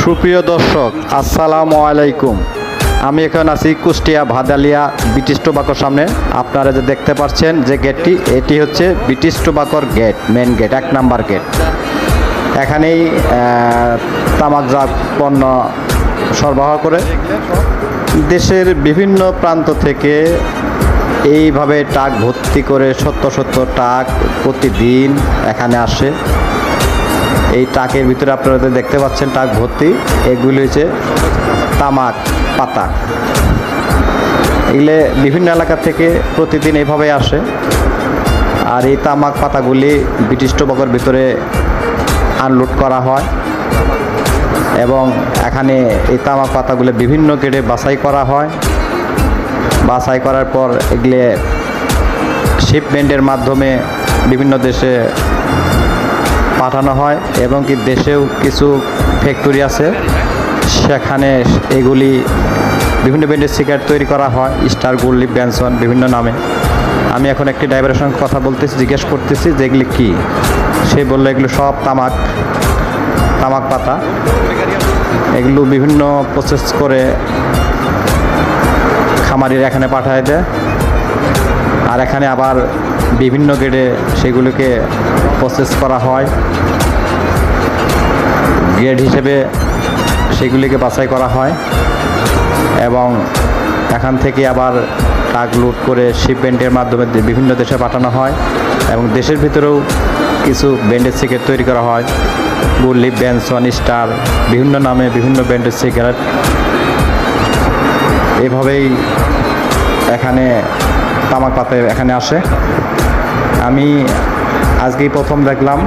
সুপ্রিয় দর্শক, আসসালামু আলাইকুম। আমি এখন আছি কুষ্টিয়া ভাদালিয়া ব্রিটিশ টোবাকোর সামনে। আপনারা যে দেখতে পাচ্ছেন যে গেটটি, এটি হচ্ছে ব্রিটিশ টোবাকোর gate, main gate, 1 number gate. এখানেই তামাকজাত পণ্য সরবরাহ করে দেশের বিভিন্ন প্রান্ত থেকে এইভাবে ট্রাক ভর্তি করে শত শত ট্রাক প্রতিদিন এখানে আসে। এই ট্রাকের ভিতরে আপনারা দেখতে পাচ্ছেন ট্রাক ভর্তি, এগুলি হচ্ছে তামাক পাতা। এগুলো বিভিন্ন এলাকা থেকে প্রতিদিন এইভাবে আসে। আর এই তামাক পাতাগুলি ব্রিটিশ টোবাকোর ভিতরে আনলোড করা হয় এবং এখানে এই তামাক পাতাগুলো বিভিন্ন গ্রেডে বাছাই করা হয়। বাছাই করার পর এগুলো শিপমেন্টের মাধ্যমে বিভিন্ন দেশে পাঠানো হয় এবং কি দেশেও কিছু ফ্যাক্টরি আছে, সেখানে এগুলি বিভিন্ন ব্র্যান্ডের সিগারেট তৈরি করা হয়, স্টার, গোল্ড লিফ, বেনসন বিভিন্ন নামে। আমি এখন একটি ড্রাইভারের সঙ্গে কথা বলতেছি, জিজ্ঞেস করতেছি যে এগুলি কী। সে বললো এগুলো সব তামাক পাতা। এগুলো বিভিন্ন প্রসেস করে খামারিরা এখানে পাঠায় দেয়, আর এখানে আবার বিভিন্ন গ্রেডে সেগুলোকে প্রসেস করা হয়। গ্রেড হিসেবে সেগুলিকে বাছাই করা হয় এবং এখান থেকে আবার ট্রাক লোড করে শিপমেন্টের মাধ্যমে বিভিন্ন দেশে পাঠানো হয় এবং দেশের ভিতরেও কিছু ব্র্যান্ডের সিগারেট তৈরি করা হয়, গোল্ড লিফ, বেনসন, স্টার বিভিন্ন নামে বিভিন্ন ব্র্যান্ডের সিগারেট। এভাবেই এখানে তামাক পাতা এখানে আসে। আমি আজকেই প্রথম দেখলাম